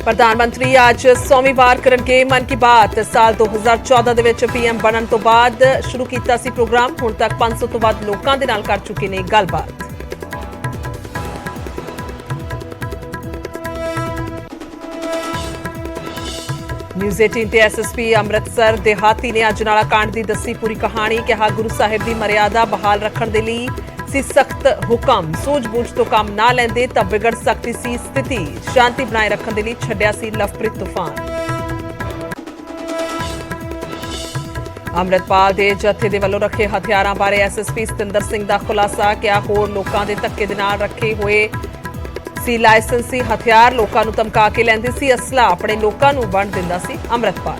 प्रधानमंत्री आज 100वीं वार करनगे मन की बात। साल 2014 ਦੇ ਵਿੱਚ पीएम बनन ਤੋਂ ਬਾਅਦ शुरू ਕੀਤਾ ਸੀ प्रोग्राम। ਹੁਣ तक 500 ਤੋਂ ਵੱਧ ਲੋਕਾਂ ਦੇ ਨਾਲ ਕਰ ਚੁੱਕੇ ਨੇ ਗੱਲਬਾਤ। न्यूज़ 18 ਤੇ ਐਸਐਸਪੀ ਅੰਮ੍ਰਿਤਸਰ ਦਿਹਾਤੀ ਨੇ ਅਜਨਾਲਾ ਕਾਂਡ ਦੀ ਦੱਸੀ ਪੂਰੀ ਕਹਾਣੀ। ਕਿਹਾ ਗੁਰੂ ਸਾਹਿਬ ਦੀ ਮਰਿਆਦਾ ਬਹਾਲ ਰੱਖਣ ਦੇ ਲਈ ਸੀ ਸਖਤ ਹੁਕਮ। ਸੂਝ-ਬੂਝ ਤੋਂ ਕੰਮ ਨਾ ਲੈਂਦੇ ਤਾਂ ਵਿਗੜ ਸਕਦੀ ਸੀ ਸਥਿਤੀ। ਸ਼ਾਂਤੀ ਬਣਾਏ ਰੱਖਣ ਦੇ ਲਈ ਛੱਡਿਆ ਸੀ ਲਵਪ੍ਰੀਤ ਤੂਫਾਨ। ਅੰਮ੍ਰਿਤਪਾਲ ਦੇ ਜਥੇ ਦੇ ਵੱਲੋਂ ਰੱਖੇ ਹਥਿਆਰਾਂ ਬਾਰੇ ਐਸਐਸਪੀ ਸਤਿੰਦਰ ਸਿੰਘ ਦਾ ਖੁਲਾਸਾ। ਕਿਹਾ ਹੋਰ ਲੋਕਾਂ ਦੇ ਧੱਕੇ ਦੇ ਨਾਲ ਰੱਖੇ ਹੋਏ ਸੀ ਲਾਇਸੈਂਸੀ ਹਥਿਆਰ। ਲੋਕਾਂ ਨੂੰ ਧਮਕਾ ਕੇ ਲੈਂਦੇ ਸੀ ਅਸਲਾ। ਆਪਣੇ ਲੋਕਾਂ ਨੂੰ ਵੰਡ ਦਿੰਦਾ ਸੀ ਅੰਮ੍ਰਿਤਪਾਲ।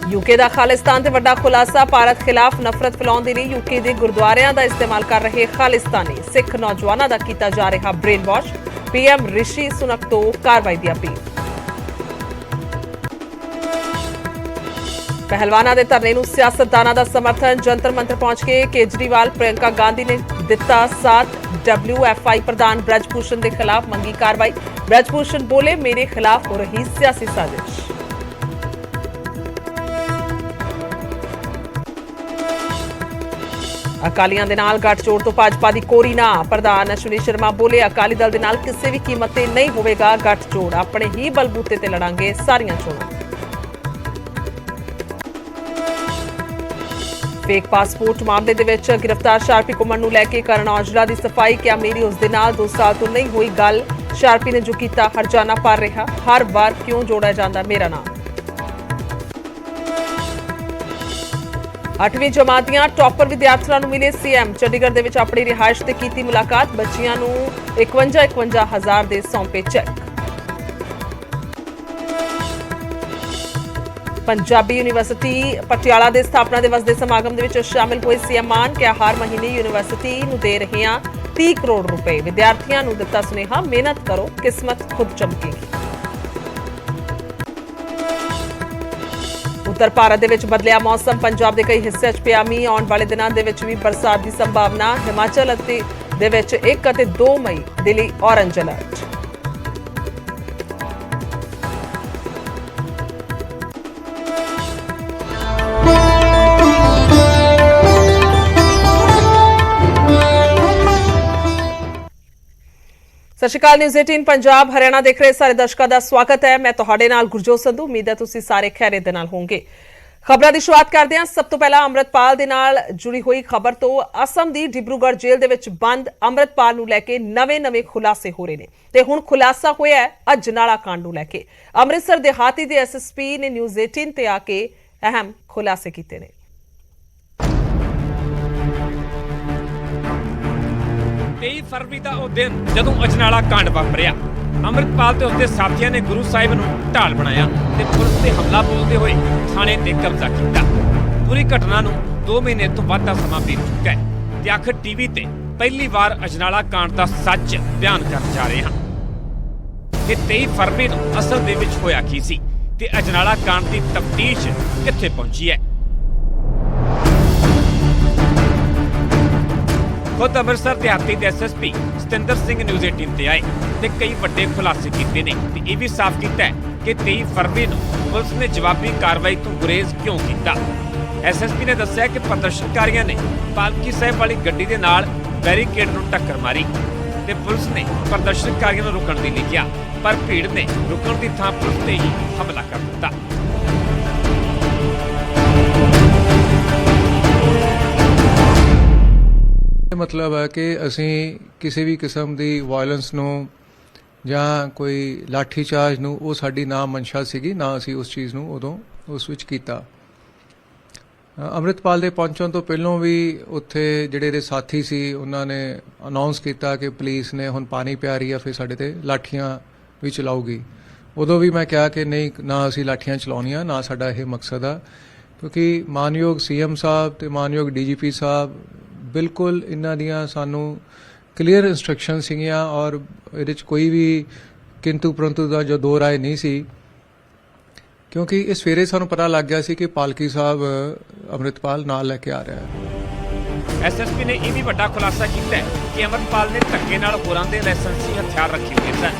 यूके ਦਾ ਖਾਲਿਸਤਾਨ ਤੇ ਵੱਡਾ ਖੁਲਾਸਾ। ਭਾਰਤ ਖਿਲਾਫ ਨਫ਼ਰਤ ਫੈਲਾਉਣ ਦੇ ਲਈ यूके ਦੇ ਗੁਰਦੁਆਰਿਆਂ ਦਾ ਇਸਤੇਮਾਲ ਕਰ ਰਹੇ ਖਾਲਿਸਤਾਨੀ ਸਿੱਖ ਨੌਜਵਾਨਾਂ ਦਾ ਕੀਤਾ ਜਾ ਰਿਹਾ ਬ੍ਰੇਨ ਵਾਸ਼। ਪੀਐਮ ਰਿਸ਼ੀ ਸੁਨਕ ਤੋਂ ਕਾਰਵਾਈ ਦੀ ਅਪੀਲ। ਪਹਿਲਵਾਨਾਂ ਦੇ ਧਰਨੇ ਨੂੰ ਸਿਆਸਤਦਾਨਾਂ ਦਾ ਸਮਰਥਨ। ਜੰਤਰ ਮੰਤਰ ਪਹੁੰਚ ਕੇ ਕੇਜਰੀਵਾਲ ਪ੍ਰਿयंका ਗਾਂਧੀ ਨੇ ਦਿੱਤਾ ਸਾਥ। WFI ਪ੍ਰਧਾਨ ਬ੍ਰਜ ਭੂਸ਼ਣ ਦੇ ਖਿਲਾਫ ਮੰਗੀ ਕਾਰਵਾਈ। ਬ੍ਰਜ ਭੂਸ਼ਣ ਬੋਲੇ ਮੇਰੇ ਖਿਲਾਫ ਹੋ ਰਹੀ ਸਿਆਸੀ ਸਾਜ਼ਿਸ਼। ਅਕਾਲੀਆਂ ਦੇ ਨਾਲ ਗੱਠਜੋੜ ਤੋਂ ਭਾਜਪਾ ਦੀ ਕੋਰੀ ਨਾ। ਪ੍ਰਧਾਨ ਅਸ਼ਵਨੀ ਸ਼ਰਮਾ ਬੋਲੇ ਅਕਾਲੀ ਦਲ ਦੇ ਨਾਲ ਕਿਸੇ ਵੀ ਕੀਮਤ ਤੇ ਨਹੀਂ ਹੋਵੇਗਾ ਗੱਠਜੋੜ। ਆਪਣੇ ਹੀ ਬਲਬੂਤੇ ਤੇ ਲੜਾਂਗੇ ਸਾਰੀਆਂ ਚੋਣਾਂ। ਫੇਕ ਪਾਸਪੋਰਟ ਮਾਮਲੇ ਦੇ ਵਿੱਚ ਗ੍ਰਿਫਤਾਰ ਸ਼ਾਰਪੀ ਘੁੰਮਣ ਨੂੰ ਲੈ ਕੇ ਕਰਨ ਔਜਲਾ ਦੀ ਸਫਾਈ। ਕਿਹਾ ਮੇਰੀ ਉਸ ਦੇ ਨਾਲ 2 ਸਾਲ ਤੋਂ ਨਹੀਂ ਹੋਈ ਗੱਲ। ਸ਼ਾਰਪੀ ਨੇ ਜੋ ਕੀਤਾ ਹਰਜਾਨਾ ਭਰ ਰਿਹਾ। ਹਰ ਵਾਰ ਕਿਉਂ ਜੋੜਿਆ ਜਾਂਦਾ ਮੇਰਾ ਨਾਮ। 8ਵੀਂ ਜਮਾਤ ਦੀਆਂ ਟੌਪਰ ਵਿਦਿਆਰਥਣਾਂ ਨੂੰ ਮਿਲੇ ਸੀਐਮ। ਚੰਡੀਗੜ੍ਹ ਦੇ ਵਿੱਚ ਆਪਣੀ ਰਿਹਾਇਸ਼ ਤੇ ਕੀਤੀ ਮੁਲਾਕਾਤ। ਬੱਚੀਆਂ ਨੂੰ 51,000 ਦੇ ਸੌਂਪੇ ਚੈੱਕ। ਪੰਜਾਬੀ ਯੂਨੀਵਰਸਿਟੀ ਪਟਿਆਲਾ ਦੇ ਸਥਾਪਨਾ ਦਿਵਸ ਦੇ ਸਮਾਗਮ ਦੇ ਵਿੱਚ ਸ਼ਾਮਿਲ ਹੋਏ ਸੀਐਮ ਮਾਨ। ਕਿਹਾ ਹਰ ਮਹੀਨੇ ਯੂਨੀਵਰਸਿਟੀ ਨੂੰ ਦੇ ਰਹੇ ਹਾਂ 30 ਕਰੋੜ ਰੁਪਏ। ਵਿਦਿਆਰਥੀਆਂ ਨੂੰ ਦਿੱਤਾ ਸੁਨੇਹਾ ਮਿਹਨਤ ਕਰੋ ਕਿਸਮਤ ਖੁਦ ਚਮਕੇਗੀ। ਉੱਤਰ ਭਾਰਤ ਦੇ ਵਿੱਚ ਬਦਲਿਆ ਮੌਸਮ। ਪੰਜਾਬ ਦੇ ਕਈ ਹਿੱਸਿਆਂ 'ਚ ਪਿਆ ਮੀਂਹ। ਆਉਣ ਵਾਲੇ ਦਿਨਾਂ ਦੇ ਵਿੱਚ ਵੀ ਬਰਸਾਤ ਦੀ ਸੰਭਾਵਨਾ। ਹਿਮਾਚਲ ਅਤੇ ਦੇ ਵਿੱਚ 1 ਅਤੇ 2 ਮਈ ਦੇ ਲਈ ਔਰੰਜ ਅਲਰਟ। ਸਤਿ ਸ਼੍ਰੀ ਅਕਾਲ। ਨਿਊਜ਼ 18 ਪੰਜਾਬ ਹਰਿਆਣਾ ਦੇਖ ਰਹੇ ਸਾਰੇ ਦਰਸ਼ਕਾਂ ਦਾ ਸਵਾਗਤ ਹੈ। ਮੈਂ ਤੁਹਾਡੇ ਨਾਲ ਗੁਰਜੋਤ ਸੰਧੂ। ਉਮੀਦ ਹੈ ਤੁਸੀਂ ਸਾਰੇ ਖੈਰਿਅਤ ਦੇ ਨਾਲ ਹੋਵੋਗੇ। ਖਬਰਾਂ ਦੀ ਸ਼ੁਰੂਆਤ ਕਰਦੇ ਹਾਂ। ਸਭ ਤੋਂ ਪਹਿਲਾਂ ਅੰਮ੍ਰਿਤਪਾਲ ਦੇ ਨਾਲ ਜੁੜੀ ਹੋਈ ਖਬਰ ਤੋਂ। ਅਸਮ ਦੀ ਡਿਬਰੂਗੜ੍ਹ ਜੇਲ੍ਹ ਦੇ ਵਿੱਚ ਬੰਦ ਅੰਮ੍ਰਿਤਪਾਲ ਨੂੰ ਲੈ ਕੇ ਨਵੇਂ ਖੁਲਾਸੇ ਹੋ ਰਹੇ ਨੇ ਤੇ ਹੁਣ ਖੁਲਾਸਾ ਹੋਇਆ ਹੈ ਅਜਨਾਲਾ ਕਾਂਡ ਨੂੰ ਲੈ ਕੇ। ਅੰਮ੍ਰਿਤਸਰ ਦਿਹਾਤੀ ਦੇ ਐਸਐਸਪੀ ਨੇ ਨਿਊਜ਼ 18 ਤੇ ਆ ਕੇ ਅਹਿਮ ਖੁਲਾਸੇ ਕੀਤੇ ਨੇ। 23 ਫਰਵਰੀ ਦਾ ਉਹ ਦਿਨ ਜਦੋਂ ਅਜਨਾਲਾ ਕਾਂਡ ਵਾਪਰਿਆ। ਅੰਮ੍ਰਿਤਪਾਲ ਤੇ ਉਸਦੇ ਸਾਥੀਆਂ ਨੇ ਗੁਰੂ ਸਾਹਿਬ ਨੂੰ ਢਾਲ ਬਣਾਇਆ ਤੇ ਪੁਲਿਸ ਤੇ ਹਮਲਾ ਬੋਲਦੇ ਹੋਏ ਥਾਣੇ ਤੇ ਕਬਜ਼ਾ ਕੀਤਾ। ਪੂਰੀ ਘਟਨਾ ਨੂੰ 2 ਮਹੀਨੇ ਤੋਂ ਵੱਧ ਦਾ ਸਮਾਂ ਬੀਤ ਚੁੱਕਾ ਹੈ ਤੇ ਆਖਰ ਟੀਵੀ ਤੇ ਪਹਿਲੀ ਵਾਰ ਅਜਨਾਲਾ ਕਾਂਡ ਦਾ ਸੱਚ ਬਿਆਨ ਕਰਨ ਜਾ ਰਹੇ ਹਾਂ ਕਿ 23 ਫਰਵਰੀ ਨੂੰ ਅਸਲ ਦੇ ਵਿੱਚ ਹੋਇਆ ਕੀ ਸੀ ਤੇ ਅਜਨਾਲਾ ਕਾਂਡ ਦੀ ਤਫਤੀਸ਼ ਕਿੱਥੇ ਪਹੁੰਚੀ ਹੈ। ਖੁਦ ਅੰਮ੍ਰਿਤਸਰ ਦਿਹਾਤੀ ਦੇ ਐਸਐਸਪੀ ਸਤਿੰਦਰ ਸਿੰਘ ਨਿਊਜ਼ 18 ਤੇ ਆਏ ਤੇ ਕਈ ਵੱਡੇ ਖੁਲਾਸੇ ਕੀਤੇ ਨੇ ਤੇ ਇਹ ਵੀ ਸਾਫ਼ ਕੀਤਾ ਹੈ ਕਿ 23 ਫਰਵਰੀ ਨੂੰ ਪੁਲਿਸ ਨੇ ਜਵਾਬੀ ਕਾਰਵਾਈ ਤੋਂ ਗੁਰੇਜ਼ ਕਿਉਂ ਕੀਤਾ। ਐਸਐਸਪੀ ਨੇ ਦੱਸਿਆ ਕਿ ਪ੍ਰਦਰਸ਼ਨਕਾਰੀਆਂ ਨੇ ਪਾਲਕੀ ਸਾਹਿਬ ਵਾਲੀ ਗੱਡੀ ਦੇ ਨਾਲ ਬੈਰੀਕੇਡ ਨੂੰ ਟੱਕਰ ਮਾਰੀ ਤੇ ਪੁਲਿਸ ਨੇ ਪ੍ਰਦਰਸ਼ਨਕਾਰੀਆਂ ਨੂੰ ਰੁਕਣ ਦੀ ਲਈ ਕਿਹਾ, ਪਰ ਭੀੜ ਨੇ ਰੁਕਣ ਦੀ ਥਾਂ ਪੁਲਿਸ ਤੇ ਹੀ ਹਮਲਾ ਕਰ ਦਿੱਤਾ। मतलब है कि ਅਸੀਂ ਕਿਸੇ ਵੀ ਕਿਸਮ ਦੀ ਵਾਇਲੈਂਸ ਨੂੰ ਜਾਂ ਕੋਈ ਲਾਠੀ ਚਾਰਜ ਨੂੰ ਉਹ ਸਾਡੀ ਨਾ ਮਨਸ਼ਾ ਸੀਗੀ, ਨਾ ਅਸੀਂ ਉਸ ਚੀਜ਼ ਨੂੰ ਉਦੋਂ ਉਸ ਵਿੱਚ ਕੀਤਾ। ਅੰਮ੍ਰਿਤਪਾਲ ਦੇ ਪਹੁੰਚਣ ਤੋਂ ਪਹਿਲਾਂ ਵੀ ਉੱਥੇ ਜਿਹੜੇ ਇਹਦੇ ਸਾਥੀ ਸੀ ਉਹਨਾਂ ਨੇ ਅਨਾਉਂਸ ਕੀਤਾ ਕਿ ਪੁਲਿਸ ਨੇ ਹੁਣ ਪਾਣੀ ਪਿਆ ਰਹੀ ਆ, ਫਿਰ ਸਾਡੇ ਤੇ ਲਾਠੀਆਂ ਵੀ ਚਲਾਊਗੀ। ਉਦੋਂ ਵੀ ਮੈਂ ਕਿਹਾ ਕਿ ਨਹੀਂ, ਨਾ ਅਸੀਂ ਲਾਠੀਆਂ ਚਲਾਉਣੀਆਂ, ਨਾ ਸਾਡਾ ਇਹ ਮਕਸਦ ਆ, ਕਿਉਂਕਿ ਮਾਨਯੋਗ ਸੀਐਮ ਸਾਹਿਬ ਤੇ ਮਾਨਯੋਗ ਡੀਜੀਪੀ ਸਾਹਿਬ ਬਿਲਕੁਲ ਇਹਨਾਂ ਦੀਆਂ ਸਾਨੂੰ ਕਲੀਅਰ ਇੰਸਟਰਕਸ਼ਨ ਸੀਗੀਆਂ ਔਰ ਇਹਦੇ 'ਚ ਕੋਈ ਵੀ ਕਿੰਤੂ ਪਰੰਤੂ ਦਾ ਜੋ ਦੋ ਰਾਏ ਨਹੀਂ ਸੀ, ਕਿਉਂਕਿ ਇਹ ਸਵੇਰੇ ਸਾਨੂੰ ਪਤਾ ਲੱਗ ਗਿਆ ਸੀ ਕਿ ਪਾਲਕੀ ਸਾਹਿਬ ਅੰਮ੍ਰਿਤਪਾਲ ਨਾਲ ਲੈ ਕੇ ਆ ਰਿਹਾ ਹੈ। ਐਸਐਸਪੀ ਨੇ ਇਹ ਵੀ ਵੱਡਾ ਖੁਲਾਸਾ ਕੀਤਾ ਹੈ ਕਿ ਅਮਰਪਾਲ ਨੇ ਧੱਕੇ ਨਾਲ ਹੋਰਾਂ ਦੇ ਲਾਇਸੈਂਸੀ ਹਥਿਆਰ ਰੱਖੇ ਹੋਏ ਸਨ।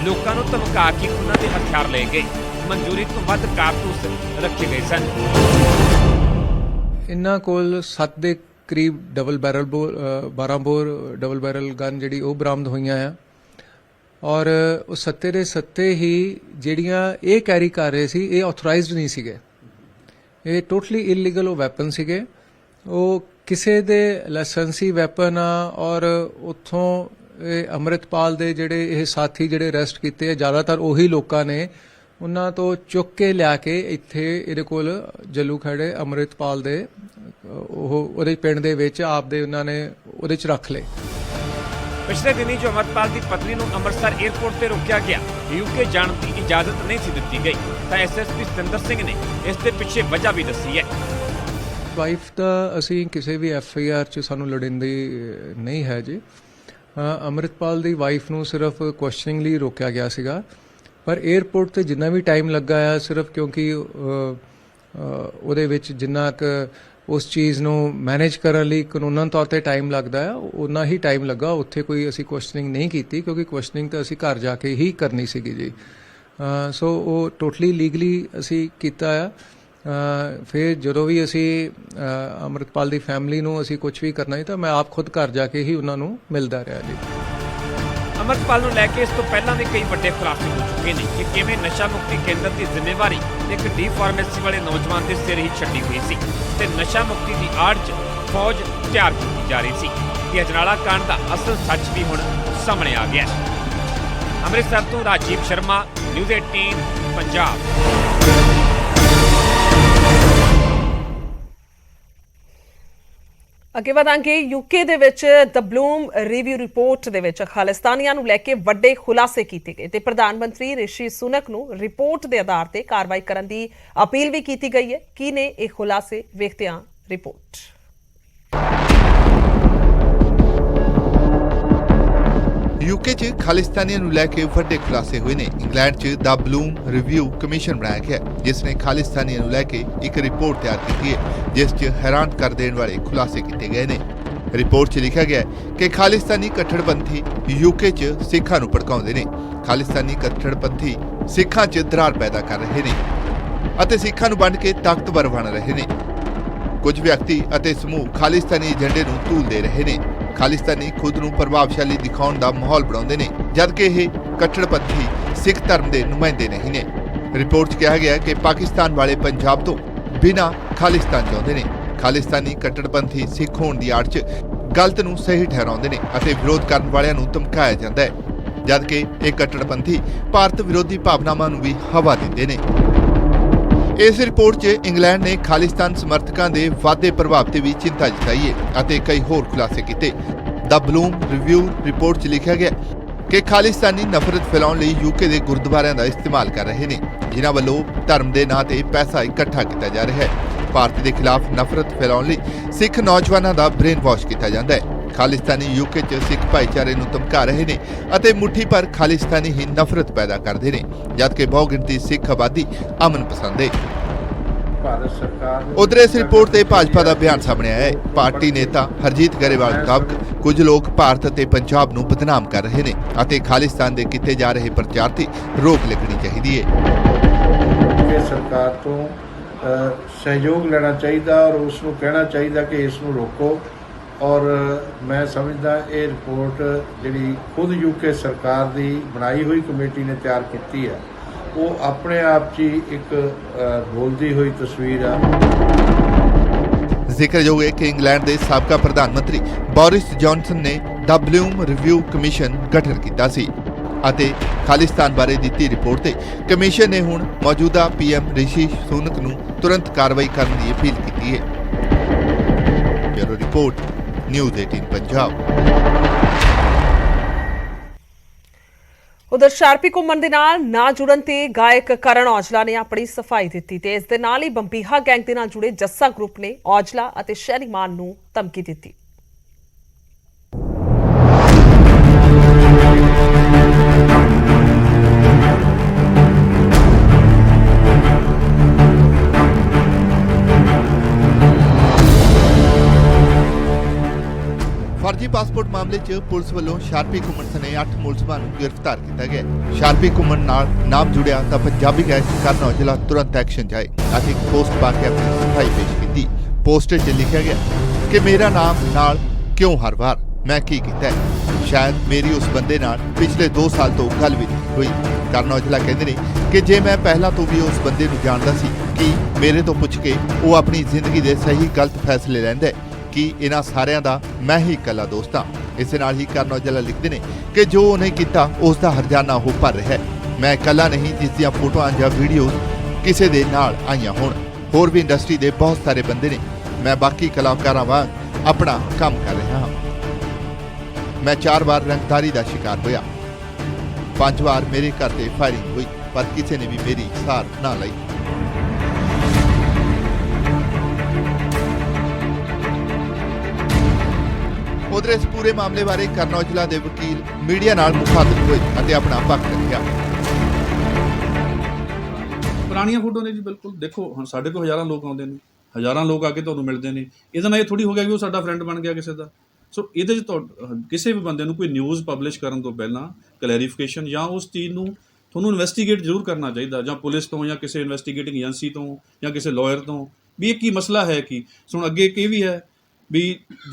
ਲੋਕਾਂ ਨੂੰ ਧਮਕਾ ਕੇ ਉਹਨਾਂ ਦੇ ਹਥਿਆਰ ਲਏ ਗਏ। ਮਨਜ਼ੂਰੀ ਤੋਂ ਵੱਧ ਕਾਰਤੂਸ ਰੱਖੇ ਗਏ ਸਨ। ਇਹਨਾਂ ਕੋਲ 7 ਦੇ ਕਰੀਬ double barrel 12 bore double barrel gun ਜਿਹੜੀ ਉਹ ਬਰਾਮਦ ਹੋਈਆਂ ਆ ਔਰ ਉਹ ਸੱਤੇ ਦੇ ਸੱਤੇ ਹੀ ਜਿਹੜੀਆਂ ਇਹ ਕੈਰੀ ਕਰ ਰਹੇ ਸੀ ਇਹ ਆਥੋਰਾਈਜ਼ਡ ਨਹੀਂ ਸੀਗੇ। ਇਹ ਟੋਟਲੀ ਇਲੀਗਲ ਉਹ ਵੈਪਨ ਸੀਗੇ। ਉਹ ਕਿਸੇ ਦੇ ਲਾਇਸੈਂਸੀ ਵੈਪਨ ਆ ਔਰ ਉੱਥੋਂ ਇਹ ਅੰਮ੍ਰਿਤਪਾਲ ਦੇ ਜਿਹੜੇ ਇਹ ਸਾਥੀ ਜਿਹੜੇ ਅਰੈਸਟ ਕੀਤੇ ਆ ਜ਼ਿਆਦਾਤਰ ਉਹੀ ਲੋਕਾਂ ਨੇ ਉਹਨਾਂ ਤੋਂ ਚੁੱਕ ਕੇ ਲਿਆ ਕੇ ਇੱਥੇ ਇਹਦੇ ਕੋਲ ਜੱਲੂ ਖੜੇ ਅੰਮ੍ਰਿਤਪਾਲ ਦੇ ਉਹਦੇ ਪਿੰਡ ਦੇ ਵਿੱਚ ਆਪਦੇ ਉਹਨਾਂ ਨੇ ਉਹਦੇ ਚ ਰੱਖ ਲਏ। ਪਿਛਲੇ ਦਿਨੀ ਜੋ ਅਮਰਪਾਲ ਦੀ ਪਤਨੀ ਨੂੰ ਅੰਮ੍ਰਿਤਸਰ 에ਅਰਪੋਰਟ ਤੇ ਰੋਕਿਆ ਗਿਆ, ਯੂਕੇ ਜਾਣ ਦੀ ਇਜਾਜ਼ਤ ਨਹੀਂ ਸੀ ਦਿੱਤੀ ਗਈ ਤਾਂ ਐਸਐਸਪੀ ਸਤਿੰਦਰ ਸਿੰਘ ਨੇ ਇਸ ਦੇ ਪਿੱਛੇ ਵਜ੍ਹਾ ਵੀ ਦੱਸੀ ਹੈ। ਵਾਈਫ ਦਾ ਅਸੀਂ ਕਿਸੇ ਵੀ ਐਫਆਈਆਰ 'ਚ ਸਾਨੂੰ ਲੋੜੀਂਦੀ ਨਹੀਂ ਹੈ ਜੀ। ਅੰਮ੍ਰਿਤਪਾਲ ਦੀ ਵਾਈਫ ਨੂੰ ਸਿਰਫ ਕੁਐਸਚਨਿੰਗ ਲਈ ਰੋਕਿਆ ਗਿਆ ਸੀਗਾ ਪਰ 에ਅਰਪੋਰਟ ਤੇ ਜਿੰਨਾ ਵੀ ਟਾਈਮ ਲੱਗਾ ਆ ਸਿਰਫ ਕਿਉਂਕਿ ਉਹਦੇ ਵਿੱਚ ਜਿੰਨਾ ਕੁ ਉਸ ਚੀਜ਼ ਨੂੰ ਮੈਨੇਜ ਕਰਨ ਲਈ ਕਾਨੂੰਨ ਤੌਰ ਤੇ ਟਾਈਮ ਲੱਗਦਾ ਆ ਉਨਾ ਹੀ ਟਾਈਮ ਲੱਗਾ। ਉੱਥੇ ਕੋਈ ਅਸੀਂ ਕੁਐਸਚਨਿੰਗ ਨਹੀਂ ਕੀਤੀ ਕਿਉਂਕਿ ਕੁਐਸਚਨਿੰਗ ਤਾਂ ਅਸੀਂ ਘਰ ਜਾ ਕੇ ਹੀ ਕਰਨੀ ਸੀਗੀ ਜੀ। ਸੋ ਉਹ ਟੋਟਲੀ ਲੀਗਲੀ ਅਸੀਂ ਕੀਤਾ ਆ। ਫਿਰ ਜਦੋਂ ਵੀ ਅਸੀਂ ਅੰਮ੍ਰਿਤਪਾਲ ਦੀ ਫੈਮਿਲੀ ਨੂੰ ਅਸੀਂ ਕੁਝ ਵੀ ਕਰਨਾ ਹੈ ਤਾਂ ਮੈਂ ਆਪ ਖੁਦ ਘਰ ਜਾ ਕੇ ਹੀ ਉਹਨਾਂ ਨੂੰ ਮਿਲਦਾ ਰਿਹਾ ਜੀ। ਅਮਰਪਾਲ ਨੂੰ ਲੈ ਕੇ ਇਸ ਤੋਂ ਪਹਿਲਾਂ ਵੀ ਕਈ ਵੱਡੇ ਖੁਲਾਸੇ ਹੋ ਚੁੱਕੇ ਨੇ ਕਿ ਕਿਵੇਂ ਨਸ਼ਾ ਮੁਕਤੀ ਕੇਂਦਰ ਦੀ ਜ਼ਿੰਮੇਵਾਰੀ ਇੱਕ ਡੀ ਫਾਰਮੇਸੀ ਵਾਲੇ ਨੌਜਵਾਨ ਦੇ ਸਿਰ ਹੀ ਛੱਡੀ ਹੋਈ ਸੀ ਤੇ ਨਸ਼ਾ ਮੁਕਤੀ ਦੀ ਆੜ 'ਚ ਫੌਜ ਤਿਆਰ ਕੀਤੀ ਜਾ ਰਹੀ ਸੀ ਕਿ ਅਜਨਾਲਾ ਕਾਂਡ ਦਾ ਅਸਲ ਸੱਚ ਵੀ ਹੁਣ ਸਾਹਮਣੇ ਆ ਗਿਆ। ਅੰਮ੍ਰਿਤਸਰ ਤੋਂ ਰਾਜੀਵ ਸ਼ਰਮਾ, ਨਿਊਜ਼ 18 ਪੰਜਾਬ। ਅੱਗੇ ਵਧਾਂਗੇ। ਯੂਕੇ ਦੇ ਵਿੱਚ ਦ ਬਲੂਮ ਰਿਵਿਊ ਰਿਪੋਰਟ ਦੇ ਵਿੱਚ ਖਾਲਿਸਤਾਨੀਆਂ ਨੂੰ ਲੈ ਕੇ ਵੱਡੇ ਖੁਲਾਸੇ ਕੀਤੇ ਗਏ ਤੇ ਪ੍ਰਧਾਨ ਮੰਤਰੀ ਰਿਸ਼ੀ ਸੁਨਕ ਨੂੰ ਰਿਪੋਰਟ ਦੇ ਆਧਾਰ ਤੇ ਕਾਰਵਾਈ ਕਰਨ ਦੀ ਅਪੀਲ ਵੀ ਕੀਤੀ ਗਈ ਹੈ। ਕੀ ਨੇ ਇਹ ਖੁਲਾਸੇ, ਵੇਖਦੇ ਹਾਂ ਰਿਪੋਰਟ। यूके च खालिस्तानियों ਨੂੰ ਲੈ ਕੇ ਵੱਡੇ ਖੁਲਾਸੇ ਹੋਏ ਨੇ। ਇੰਗਲੈਂਡ 'ਚ ਦਾ ਬਲੂਮ ਰਿਵਿਊ ਕਮਿਸ਼ਨ ਬਣਾਇਆ ਗਿਆ ਜਿਸ ਨੇ ਖਾਲਿਸਤਾਨੀਆਂ ਨੂੰ ਲੈ ਕੇ ਇੱਕ ਰਿਪੋਰਟ ਤਿਆਰ ਕੀਤੀ ਹੈ ਜਿਸ 'ਚ ਹੈਰਾਨ ਕਰ ਦੇਣ ਵਾਲੇ ਖੁਲਾਸੇ ਕੀਤੇ ਗਏ ਨੇ। ਰਿਪੋਰਟ 'ਚ ਲਿਖਿਆ ਗਿਆ ਹੈ ਕਿ ਖਾਲਿਸਤਾਨੀ ਕੱਟੜਪੰਥੀ ਯੂਕੇ 'ਚ ਸਿੱਖਾਂ ਨੂੰ ਭੜਕਾਉਂਦੇ ਨੇ। ਖਾਲਿਸਤਾਨੀ ਕੱਟੜਪੰਥੀ ਸਿੱਖਾਂ 'ਚ ਦਰਾਰ ਪੈਦਾ ਕਰ ਰਹੇ ਨੇ ਅਤੇ ਸਿੱਖਾਂ ਨੂੰ ਵੰਡ ਕੇ ਤਾਕਤਵਰ ਬਣ ਰਹੇ ਨੇ। ਕੁਝ ਵਿਅਕਤੀ ਅਤੇ ਸਮੂਹ ਖਾਲਿਸਤਾਨੀ ਏਜੰਡੇ ਨੂੰ ਧੂਲ ਦੇ ਰਹੇ ਨੇ। ਖਾਲਿਸਤਾਨੀ ਖੁਦ ਨੂੰ ਪ੍ਰਭਾਵਸ਼ਾਲੀ ਦਿਖਾਉਣ ਦਾ ਮਾਹੌਲ ਬਣਾਉਂਦੇ ਨੇ ਜਦਕਿ ਇਹ ਕੱਟੜਪੰਥੀ ਸਿੱਖ ਧਰਮ ਦੇ ਨੁਮਾਇੰਦੇ ਨਹੀਂ ਨੇ। ਰਿਪੋਰਟ 'ਚ ਕਿਹਾ ਗਿਆ ਕਿ ਪਾਕਿਸਤਾਨ ਵਾਲੇ ਪੰਜਾਬ ਤੋਂ ਬਿਨਾਂ ਖਾਲਿਸਤਾਨ ਚਾਹੁੰਦੇ ਨੇ। ਖਾਲਿਸਤਾਨੀ ਕੱਟੜਪੰਥੀ ਸਿੱਖ ਹੋਣ ਦੀ ਆੜ 'ਚ ਗਲਤ ਨੂੰ ਸਹੀ ਠਹਿਰਾਉਂਦੇ ਨੇ ਅਤੇ ਵਿਰੋਧ ਕਰਨ ਵਾਲਿਆਂ ਨੂੰ ਧਮਕਾਇਆ ਜਾਂਦਾ ਹੈ ਜਦਕਿ ਇਹ ਕੱਟੜਪੰਥੀ ਭਾਰਤ ਵਿਰੋਧੀ ਭਾਵਨਾਵਾਂ ਨੂੰ ਵੀ ਹਵਾ ਦਿੰਦੇ ਨੇ। ਇਸ ਰਿਪੋਰਟ 'ਚ ਇੰਗਲੈਂਡ ਨੇ ਖਾਲਿਸਤਾਨ ਸਮਰਥਕਾਂ ਦੇ ਵਾਧੇ ਪ੍ਰਭਾਵ ਤੇ ਵੀ ਚਿੰਤਾ ਜਤਾਈ ਹੈ ਅਤੇ ਕਈ ਹੋਰ ਖੁਲਾਸੇ ਕੀਤੇ। ਦਾ ਬਲੂਮ ਰਿਵਿਊ ਰਿਪੋਰਟ 'ਚ ਲਿਖਿਆ ਗਿਆ ਕਿ ਖਾਲਿਸਤਾਨੀ ਨਫ਼ਰਤ ਫੈਲਾਉਣ ਲਈ ਯੂਕੇ ਦੇ ਗੁਰਦੁਆਰਿਆਂ ਦਾ ਇਸਤੇਮਾਲ ਕਰ ਰਹੇ ਨੇ ਜਿਨ੍ਹਾਂ ਵੱਲੋਂ ਧਰਮ ਦੇ ਨਾਂ ਤੇ ਪੈਸਾ ਇਕੱਠਾ ਕੀਤਾ ਜਾ ਰਿਹਾ ਹੈ। ਭਾਰਤ ਦੇ ਖਿਲਾਫ ਨਫ਼ਰਤ ਫੈਲਾਉਣ ਲਈ ਸਿੱਖ ਨੌਜਵਾਨਾਂ ਦਾ ਬ੍ਰੇਨ ਵਾਸ਼ ਕੀਤਾ ਜਾਂਦਾ ਹੈ। ਖਾਲਿਸਤਾਨੀ ਯੂਕੇ 'ਚ ਸਿੱਖ ਭਾਈਚਾਰੇ ਨੂੰ ਧਮਕਾ ਰਹੇ ਨੇ ਅਤੇ ਮੁੱਠੀ ਭਰ ਖਾਲਿਸਤਾਨੀ ਹੀ ਨਫ਼ਰਤ ਪੈਦਾ ਕਰਦੇ ਨੇ ਜਦਕਿ ਬਹੁਗਿਣਤੀ ਸਿੱਖ ਆਬਾਦੀ ਅਮਨ ਪਸੰਦ ਹੈ। ਉਧਰ ਇਸ ਰਿਪੋਰਟ ਤੇ ਭਾਜਪਾ ਦਾ ਬਿਆਨ ਸਾਹਮਣੇ ਆਇਆ ਹੈ। ਪਾਰਟੀ ਨੇਤਾ ਹਰਜੀਤ ਗਰੇਵਾਲ ਮੁਤਾਬਕ ਕੁਝ ਲੋਕ ਭਾਰਤ ਅਤੇ ਪੰਜਾਬ ਨੂੰ ਬਦਨਾਮ ਕਰ ਰਹੇ ਨੇ ਅਤੇ ਖਾਲਿਸਤਾਨ ਦੇ ਕੀਤੇ ਜਾ ਰਹੇ ਪ੍ਰਚਾਰ ਤੇ ਰੋਕ ਲੱਗਣੀ ਚਾਹੀਦੀ ਹੈ। ਸਰਕਾਰ ਤੋਂ ਸਹਿਯੋਗ ਲੈਣਾ ਚਾਹੀਦਾ ਔਰ ਉਸ ਨੂੰ ਕਹਿਣਾ ਚਾਹੀਦਾ ਕਿ ਇਸ ਨੂੰ ਰੋਕੋ। ਔਰ ਮੈਂ ਸਮਝਦਾ ਇਹ ਰਿਪੋਰਟ ਜਿਹੜੀ ਖੁਦ ਯੂਕੇ ਸਰਕਾਰ ਦੀ ਬਣਾਈ ਹੋਈ ਕਮੇਟੀ ਨੇ ਤਿਆਰ ਕੀਤੀ ਹੈ ਉਹ ਆਪਣੇ ਆਪ 'ਚ ਹੀ ਇੱਕ ਬੋਲਦੀ ਹੋਈ ਤਸਵੀਰ ਆ। ਜ਼ਿਕਰਯੋਗ ਹੈ ਕਿ ਇੰਗਲੈਂਡ ਦੇ ਸਾਬਕਾ ਪ੍ਰਧਾਨ ਮੰਤਰੀ ਬੋਰਿਸ ਜੌਨਸਨ ਨੇ ਦਾ ਬਲੂਮ ਰਿਵਿਊ ਕਮਿਸ਼ਨ ਗਠਨ ਕੀਤਾ ਸੀ ਅਤੇ ਖਾਲਿਸਤਾਨ ਬਾਰੇ ਦਿੱਤੀ ਰਿਪੋਰਟ ਤੇ ਕਮਿਸ਼ਨ ਨੇ ਹੁਣ ਮੌਜੂਦਾ ਪੀਐਮ ਰਿਸ਼ੀ ਸੁਨਕ ਨੂੰ ਤੁਰੰਤ ਕਾਰਵਾਈ ਕਰਨ ਦੀ ਅਪੀਲ ਕੀਤੀ ਹੈ। Bureau report, news 18 Punjab. ਉਧਰ ਸ਼ਾਰਪੀ ਘੁੰਮਣ ਦੇ ਨਾਲ ਨਾ ਜੁੜਨ ਤੇ ਗਾਇਕ ਕਰਨ ਔਜਲਾ ਨੇ ਆਪਣੀ ਸਫਾਈ ਦਿੱਤੀ ਤੇ ਇਸ ਦੇ ਨਾਲ ਹੀ ਬੰਬੀਹਾ ਗੈਂਗ ਦੇ ਨਾਲ ਜੁੜੇ ਜੱਸਾ ਗਰੁੱਪ ਨੇ ਔਜਲਾ ਅਤੇ ਸ਼ਹਿਰੀ ਮਾਨ ਨੂੰ ਧਮਕੀ ਦਿੱਤੀ। फर्जी पासपोर्ट मामले ਮਾਮਲੇ 'ਚ ਪੁਲਿਸ ਵੱਲੋਂ ਸ਼ਾਰਪੀ ਘੁੰਮਣ ਸਣੇ 8 ਮੁਲਜ਼ਮਾਂ ਨੂੰ ਗ੍ਰਿਫਤਾਰ ਕੀਤਾ ਗਿਆ। ਸ਼ਾਰਪੀ ਘੁੰਮਣ ਨਾਲ ਨਾਮ ਜੁੜਿਆ ਤਾਂ ਪੰਜਾਬੀ ਗੈਸ ਕਰਨ ਔਜਲਾ ਤੁਰੰਤ ਐਕਸ਼ਨ 'ਚ ਆਏ ਅਤੇ ਇੱਕ ਪੋਸਟ ਪਾ ਕੇ ਆਪਣੀ ਸਫਾਈ ਪੇਸ਼ ਕੀਤੀ। ਪੋਸਟ 'ਚ ਲਿਖਿਆ ਗਿਆ ਕਿ ਮੇਰਾ ਨਾਮ ਨਾਲ ਕਿਉਂ ਹਰ ਵਾਰ, ਮੈਂ ਕੀ ਕੀਤਾ ਹੈ। ਸ਼ਾਇਦ ਮੇਰੀ ਉਸ ਬੰਦੇ ਨਾਲ ਪਿਛਲੇ 2 ਸਾਲ ਤੋਂ ਗੱਲ ਵੀ ਨਹੀਂ ਹੋਈ। ਕਰਨ ਔਜਲਾ ਕਹਿੰਦੇ ਨੇ ਕਿ ਜੇ ਮੈਂ ਪਹਿਲਾਂ ਤੋਂ ਵੀ ਉਸ ਬੰਦੇ ਨੂੰ ਜਾਣਦਾ ਸੀ ਕਿ ਮੇਰੇ ਤੋਂ ਪੁੱਛ ਕੇ ਉਹ ਆਪਣੀ ਜ਼ਿੰਦਗੀ ਦੇ ਸਹੀ ਗਲਤ ਫੈਸਲੇ ਲੈਂਦਾ ਹੈ ਕਿ ਇਹਨਾਂ ਸਾਰਿਆਂ ਦਾ ਮੈਂ ਹੀ ਇਕੱਲਾ ਦੋਸਤ ਹਾਂ। ਇਸ ਨਾਲ ਹੀ ਕਰਨ ਔਜਲਾ ਲਿਖਦੇ ਨੇ ਕਿ ਜੋ ਉਹਨੇ ਕੀਤਾ ਉਸ ਦਾ ਹਰਜਾਨਾ ਉਹ ਭਰ ਰਿਹਾ ਹੈ। ਮੈਂ ਇਕੱਲਾ ਨਹੀਂ ਜਿਸ ਦੀਆਂ ਫੋਟੋਆਂ ਜਾਂ ਵੀਡੀਓ ਕਿਸੇ ਦੇ ਨਾਲ ਆਈਆਂ ਹੋਣ। ਹੋਰ ਵੀ ਇੰਡਸਟਰੀ ਦੇ ਬਹੁਤ ਸਾਰੇ ਬੰਦੇ ਨੇ। ਮੈਂ ਬਾਕੀ ਕਲਾਕਾਰਾਂ ਵਾਂਗ ਆਪਣਾ ਕੰਮ ਕਰ ਰਿਹਾ ਹਾਂ। ਮੈਂ 4 ਵਾਰ ਰੰਗਦਾਰੀ ਦਾ ਸ਼ਿਕਾਰ ਹੋਇਆ। 5 ਵਾਰ ਮੇਰੇ ਘਰ ਤੇ ਫਾਇਰਿੰਗ ਹੋਈ ਪਰ ਕਿਸੇ ਨੇ ਵੀ ਮੇਰੀ ਸਾਰ ਨਾ ਲਈ। ਉਧਰ ਇਸ ਪੂਰੇ ਮਾਮਲੇ ਬਾਰੇ ਕਰਨ ਔਜਲਾ ਦੇ ਵਕੀਲ ਮੀਡੀਆ ਨਾਲ ਮੁਖਾਤਬ ਹੋਏ ਅਤੇ ਆਪਣਾ ਪੱਖ ਰੱਖਿਆ। ਪੁਰਾਣੀਆਂ ਫੋਟੋ ਨੇ ਜੀ, ਬਿਲਕੁਲ ਦੇਖੋ ਹੁਣ ਸਾਡੇ ਕੋਲ ਹਜ਼ਾਰਾਂ ਲੋਕ ਆਉਂਦੇ ਨੇ, ਹਜ਼ਾਰਾਂ ਲੋਕ ਆ ਕੇ ਤੁਹਾਨੂੰ ਮਿਲਦੇ ਨੇ। ਇਹਦੇ ਨਾਲ ਇਹ ਥੋੜੀ ਹੋ ਗਿਆ ਕਿ ਉਹ ਸਾਡਾ ਫਰੈਂਡ ਬਣ ਗਿਆ ਕਿਸੇ ਦਾ। ਸੋ ਇਹਦੇ 'ਚ ਕਿਸੇ ਵੀ ਬੰਦੇ ਨੂੰ ਕੋਈ ਨਿਊਜ਼ ਪਬਲਿਸ਼ ਕਰਨ ਤੋਂ ਪਹਿਲਾਂ ਕਲੈਰੀਫਿਕੇਸ਼ਨ ਜਾਂ ਉਸ ਚੀਜ਼ ਨੂੰ ਤੁਹਾਨੂੰ ਇਨਵੈਸਟੀਗੇਟ ਜ਼ਰੂਰ ਕਰਨਾ ਚਾਹੀਦਾ, ਜਾਂ ਪੁਲਿਸ ਤੋਂ ਜਾਂ ਕਿਸੇ ਇਨਵੈਸਟੀਗੇਟਿੰਗ ਏਜੰਸੀ ਤੋਂ ਜਾਂ ਕਿਸੇ ਲਾਇਰ ਤੋਂ, ਵੀ ਇਹ ਕੀ ਮਸਲਾ ਹੈ। ਕੀ ਹੁਣ ਅੱਗੇ ਇਹ ਵੀ ਹੈ ਵੀ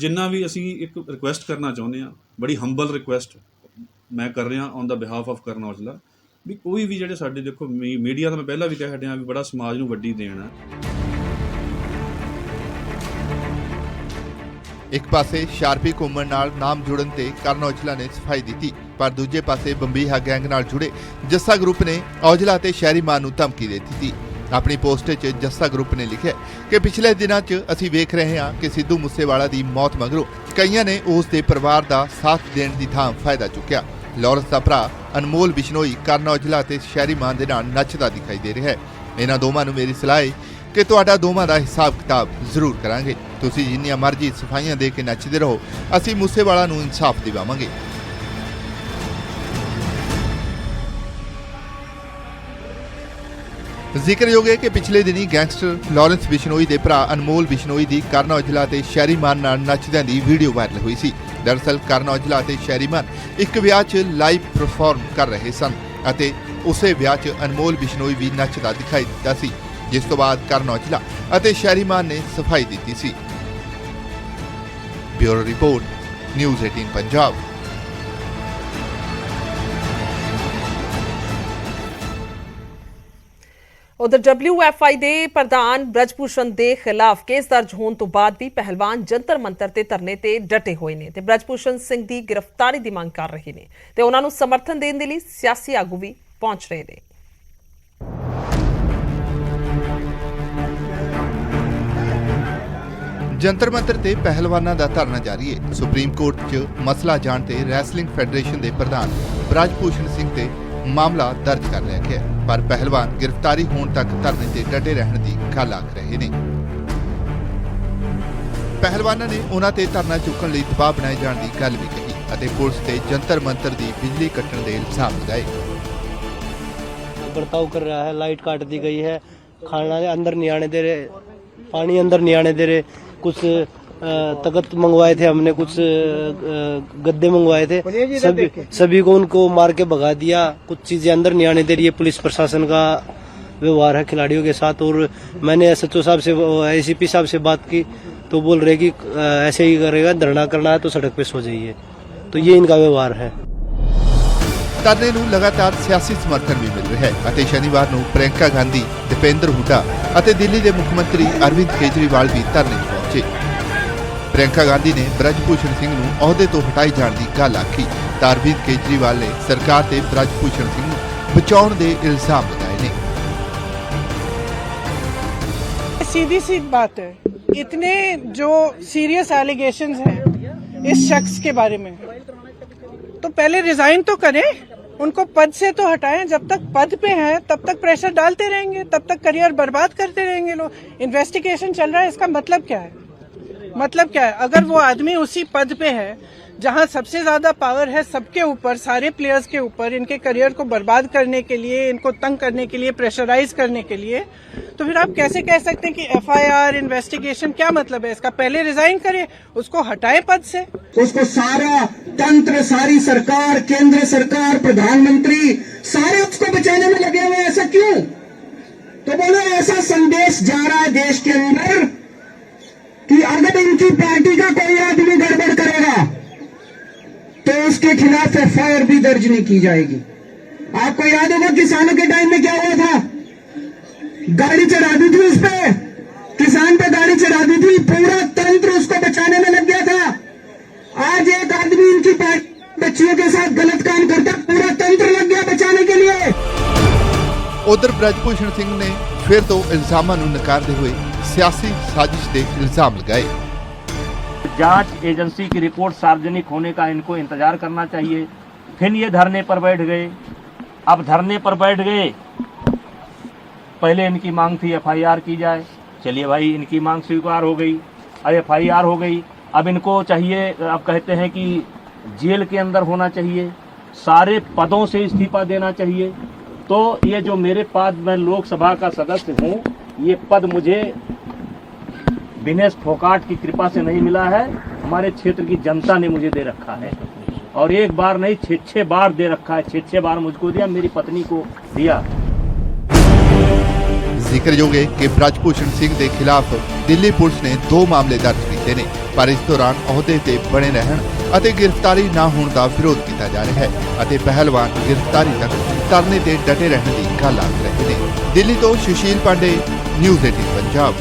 ਜਿੰਨਾ ਵੀ ਅਸੀਂ ਇੱਕ ਰਿਕੁਐਸਟ ਕਰਨਾ ਚਾਹੁੰਦੇ ਹਾਂ, ਬੜੀ ਹੰਬਲ ਰਿਕੁਐਸਟ ਮੈਂ ਕਰ ਰਿਹਾ ਔਨ ਦਾ ਬਿਹਾਫ ਆਫ ਕਰਨ ਔਜਲਾ, ਵੀ ਕੋਈ ਵੀ ਜਿਹੜੇ ਸਾਡੇ ਦੇਖੋ ਮੀਡੀਆ ਦਾ ਮੈਂ ਪਹਿਲਾਂ ਵੀ ਕਹਿ ਹਟਿਆ ਵੀ ਬੜਾ ਸਮਾਜ ਨੂੰ ਵੱਡੀ ਦੇਣ ਹੈ। ਇੱਕ ਪਾਸੇ ਸ਼ਾਰਪੀ ਘੁੰਮਣ ਨਾਲ ਨਾਮ ਜੁੜਨ ਤੇ ਕਰਨ ਔਜਲਾ ਨੇ ਸਫਾਈ ਦਿੱਤੀ, ਪਰ ਦੂਜੇ ਪਾਸੇ ਬੰਬੀਹਾ ਗੈਂਗ ਨਾਲ ਜੁੜੇ ਜੱਸਾ ਗਰੁੱਪ ਨੇ ਔਜਲਾ ਤੇ ਸ਼ਹਿਰੀਮਾਨ ਨੂੰ ਧਮਕੀ ਦੇ ਦਿੱਤੀ। ਆਪਣੀ ਪੋਸਟ 'ਚ ਜੱਸਾ ਗਰੁੱਪ ਨੇ ਲਿਖਿਆ ਕਿ ਪਿਛਲੇ ਦਿਨਾਂ 'ਚ ਅਸੀਂ ਵੇਖ ਰਹੇ ਹਾਂ ਕਿ ਸਿੱਧੂ ਮੂਸੇਵਾਲਾ ਦੀ ਮੌਤ ਮਗਰੋਂ ਕਈਆਂ ਨੇ ਉਸ ਦੇ ਪਰਿਵਾਰ ਦਾ ਸਾਥ ਦੇਣ ਦੀ ਥਾਂ ਫਾਇਦਾ ਚੁੱਕਿਆ। ਲਾਰੈਂਸ ਦਾ ਭਰਾ ਅਨਮੋਲ ਬਿਸ਼ਨੋਈ ਕਰਨ ਔਜਲਾ ਤੇ ਸ਼ਹਿਰੀਮਾਨ ਦੇ ਨਾਲ ਨੱਚਦਾ ਦਿਖਾਈ ਦੇ ਰਿਹਾ ਹੈ। ਇਹਨਾਂ ਦੋਵਾਂ ਨੂੰ ਮੇਰੀ ਸਲਾਹ ਹੈ ਕਿ ਤੁਹਾਡਾ ਦੋਵਾਂ ਦਾ ਹਿਸਾਬ ਕਿਤਾਬ ਜ਼ਰੂਰ ਕਰਾਂਗੇ। ਤੁਸੀਂ ਜਿੰਨੀਆਂ ਮਰਜ਼ੀ ਸਫਾਈਆਂ ਦੇ ਕੇ ਨੱਚਦੇ ਰਹੋ, ਅਸੀਂ ਮੂਸੇਵਾਲਾ ਨੂੰ ਇਨਸਾਫ ਦਿਵਾਵਾਂਗੇ। ਜ਼ਿਕਰਯੋਗ ਹੈ ਕਿ ਪਿਛਲੇ ਦਿਨੀ ਗੈਂਗਸਟਰ ਲਾਰੈਂਸ ਬਿਸ਼ਨੋਈ ਦੇ ਭਰਾ ਅਨਮੋਲ ਬਿਸ਼ਨੋਈ ਦੀ ਕਰਨ ਔਜਲਾ ਤੇ ਸ਼ਹਿਰੀਮਾਨ ਨਾਲ ਨੱਚਦਿਆਂ ਦੀ ਵੀਡੀਓ ਵਾਇਰਲ ਹੋਈ ਸੀ। ਦਰਅਸਲ ਕਰਨ ਔਜਲਾ ਤੇ ਸ਼ਹਿਰੀਮਾਨ ਇੱਕ ਵਿਆਹ 'ਚ ਲਾਈਵ ਪਰਫਾਰਮ ਕਰ ਰਹੇ ਸਨ ਅਤੇ ਉਸੇ ਵਿਆਹ 'ਚ ਅਨਮੋਲ ਬਿਸ਼ਨੋਈ ਵੀ ਨੱਚਦਾ ਦਿਖਾਈ ਦਿੱਤਾ ਸੀ, ਜਿਸ ਤੋਂ ਬਾਅਦ ਕਰਨ ਔਜਲਾ ਅਤੇ ਸ਼ਹਿਰੀਮਾਨ ਨੇ ਸਫਾਈ ਦਿੱਤੀ ਸੀ। Bureau report, news 18 Punjab. ਉਧਰ WFI ਦੇ ਪ੍ਰਧਾਨ ਬ੍ਰਜਭੂਸ਼ਣ ਦੇ ਖਿਲਾਫ ਕੇਸ ਦਰਜ ਹੋਣ ਤੋਂ ਬਾਅਦ ਵੀ ਪਹਿਲਵਾਨ ਜੰਤਰ ਮੰਤਰ ਤੇ ਧਰਨੇ ਤੇ ਡਟੇ ਹੋਏ ਨੇ ਤੇ ਬ੍ਰਜਭੂਸ਼ਣ ਸਿੰਘ ਦੀ ਗ੍ਰਿਫਤਾਰੀ ਦੀ ਮੰਗ ਕਰ ਰਹੇ ਨੇ ਤੇ ਉਹਨਾਂ ਨੂੰ ਸਮਰਥਨ ਦੇਣ ਦੇ ਲਈ ਸਿਆਸੀ ਆਗੂ ਵੀ ਪਹੁੰਚ ਰਹੇ ਨੇ। ਜੰਤਰ ਮੰਤਰ ਤੇ ਪਹਿਲਵਾਨਾਂ ਦਾ ਧਰਨਾ ਜਾਰੀ ਹੈ। ਸੁਪਰੀਮ ਕੋਰਟ 'ਚ ਮਸਲਾ ਜਾਣ ਤੇ ਰੈਸਲਿੰਗ ਫੈਡਰੇਸ਼ਨ ਦੇ ਪ੍ਰਧਾਨ ਬ੍ਰਜਭੂਸ਼ਣ ਸਿੰਘ ਤੇ ਮਾਮਲਾ ਦਰਜ ਕਰ ਲਿਆ ਗਿਆ, ਪਰ ਪਹਿਲਵਾਨ ਗ੍ਰਿਫਤਾਰੀ ਹੋਣ ਤੱਕ ਧਰਨੇ ਤੇ ਡਟੇ ਰਹਿਣ ਦੀ ਗੱਲ ਆਖ ਰਹੇ ਨੇ। ਪਹਿਲਵਾਨਾਂ ਨੇ ਉਹਨਾਂ ਤੇ ਧਰਨਾ ਚੁੱਕਣ ਲਈ ਦਬਾਅ ਬਣਾਏ ਜਾਣ ਦੀ ਗੱਲ ਵੀ ਕਹੀ ਅਤੇ ਪੁਲਿਸ ਤੇ ਜੰਤਰ ਮੰਤਰ ਦੀ ਬਿਜਲੀ ਕੱਟਣ ਦੇ ਇਲਜ਼ਾਮ ਲਗਾਏ। बर्ताव कर रहा है, लाइट काट दी गई है, खाना अंदर नहीं आने दे रहे, पानी अंदर नहीं आने दे रहे, कुछ तख्त मंगवाए थे हमने, कुछ गद्दे मंगवाए थे, सभी को उनको मार के भगा दिया, कुछ चीजें अंदर नहीं आने दे रही है। पुलिस प्रशासन का व्यवहार है खिलाड़ियों के साथ। और मैंने SHO साहब से, ACP साहब से बात की तो बोल रहे कि ऐसे ही करेगा, धरना करना है तो सड़क पे सो जाइए। तो ये इनका व्यवहार है। ਧਰਨੇ ਨੂੰ ਲਗਾਤਾਰ ਸਿਆਸੀ ਸਮਰਥਨ ਵੀ ਮਿਲ ਰਿਹਾ ਹੈ ਅਤੇ ਸ਼ਨੀਵਾਰ ਨੂੰ ਪ੍ਰਿਯੰਕਾ ਗਾਂਧੀ, ਦੀਪੇਂਦਰ ਹੁੱਡਾ ਅਤੇ ਦਿੱਲੀ ਦੇ ਮੁੱਖ ਮੰਤਰੀ ਅਰਵਿੰਦ ਕੇਜਰੀਵਾਲ ਵੀ ਧਰਨੇ 'ਤੇ ਪਹੁੰਚੇ। ਪ੍ਰਿਯੰਕਾ ਗਾਂਧੀ ਨੇ ਬ੍ਰਜਭੂਸ਼ਣ ਸਿੰਘ ਨੂੰ ਅਹੁਦੇ ਤੋਂ ਹਟਾਏ ਜਾਣ ਦੀ ਗੱਲ ਆਖੀ ਤਾਂ ਅਰਵਿੰਦ ਕੇਜਰੀਵਾਲ ਨੇ ਸਰਕਾਰ ਤੇ ਬ੍ਰਜਭੂਸ਼ਣ ਸਿੰਘ ਨੂੰ ਬਚਾਉਣ ਦੇ ਇਲਜ਼ਾਮ ਲਗਾਏ ਨੇ। सीधी सी बात है, इतने जो सीरियस एलिगेशंस हैं इस शख्स के बारे में, तो पहले रिजाइन तो करें, उनको पद से तो हटाएं। जब तक पद पे हैं तब तक प्रेशर डालते रहेंगे, तब तक करियर बर्बाद करते रहेंगे लोग। इन्वेस्टिगेशन चल रहा है, इसका मतलब क्या है? मतलब क्या है? अगर वो आदमी उसी पद पे है जहां सबसे ज्यादा पावर है सबके ऊपर, सारे प्लेयर्स के ऊपर, इनके करियर को बर्बाद करने के लिए, इनको तंग करने के लिए, प्रेशराइज करने के लिए, तो फिर आप कैसे कह सकते हैं कि एफआईआर इन्वेस्टिगेशन, क्या मतलब है इसका? पहले रिजाइन करे, उसको हटाए पद से। उसको सारा तंत्र, सारी सरकार, केंद्र सरकार, प्रधानमंत्री सारे उसको बचाने में लगे हुए, ऐसा क्यों? तो बोलो ऐसा संदेश जा रहा है देश के अंदर कि अगर इनकी पार्टी का कोई आदमी गड़बड़ करेगा तो उसके खिलाफ एफआईआर भी दर्ज नहीं की जाएगी। आपको याद होगा किसानों के टाइम में क्या हुआ था? गाड़ी चढ़ा दी थी उस पे, किसान पे गाड़ी चढ़ा दी थी, पूरा तंत्र उसको बचाने में लग गया था। आज एक आदमी इनकी बच्चियों के साथ गलत काम करता, पूरा तंत्र लग गया बचाने के लिए। उधर ब्रजभूषण सिंह ने फिर तो इल्जामां नूं नकारदे हुए सियासी साजिश के इल्जाम लगाए। जांच एजेंसी की रिपोर्ट सार्वजनिक होने का इनको इंतजार करना चाहिए। फिर ये धरने पर बैठ गए। अब धरने पर बैठ गए, पहले इनकी मांग थी एफआईआर की जाए, चलिए भाई इनकी मांग स्वीकार हो गई, अब एफआईआर हो गई। अब इनको चाहिए, अब कहते हैं कि जेल के अंदर होना चाहिए, सारे पदों से इस्तीफा देना चाहिए। तो ये जो मेरे पद, मैं लोकसभा का सदस्य हूँ, ये पद मुझे दिनेश फोगाट की कृपा से नहीं मिला है, हमारे क्षेत्र की जनता ने मुझे दे रखा है। और एक बार नहीं, 6 बार दे रखा है। 6 बार मुझको दिया, मेरी पत्नी को दिया। ਜ਼ਿਕਰਯੋਗ ਹੈ ਕਿ ਬ੍ਰਜਭੂਸ਼ਣ ਸਿੰਘ ਦੇ ਖਿਲਾਫ ਦਿੱਲੀ ਪੁਲਿਸ ਨੇ 2 ਮਾਮਲੇ ਦਰਜ ਕੀਤੇ ਨੇ, ਪਰ ਇਸ ਦੌਰਾਨ ਅਹੁਦੇ ਤੇ ਬਣੇ ਰਹਿਣ ਅਤੇ ਗ੍ਰਿਫਤਾਰੀ ਨਾ ਹੋਣ ਦਾ ਵਿਰੋਧ ਕੀਤਾ ਜਾ ਰਿਹਾ ਹੈ ਅਤੇ ਪਹਿਲਵਾਨ ਗ੍ਰਿਫਤਾਰੀ ਤੱਕ ਧਰਨੇ ਤੇ ਡਟੇ ਰਹਿਣ ਦੀ ਗੱਲ ਆਖ ਰਹੇ ਨੇ। ਦਿੱਲੀ ਤੋਂ ਸੁਸ਼ੀਲ ਪਾਂਡੇ, ਨਿਊਜ਼ 18 ਪੰਜਾਬ।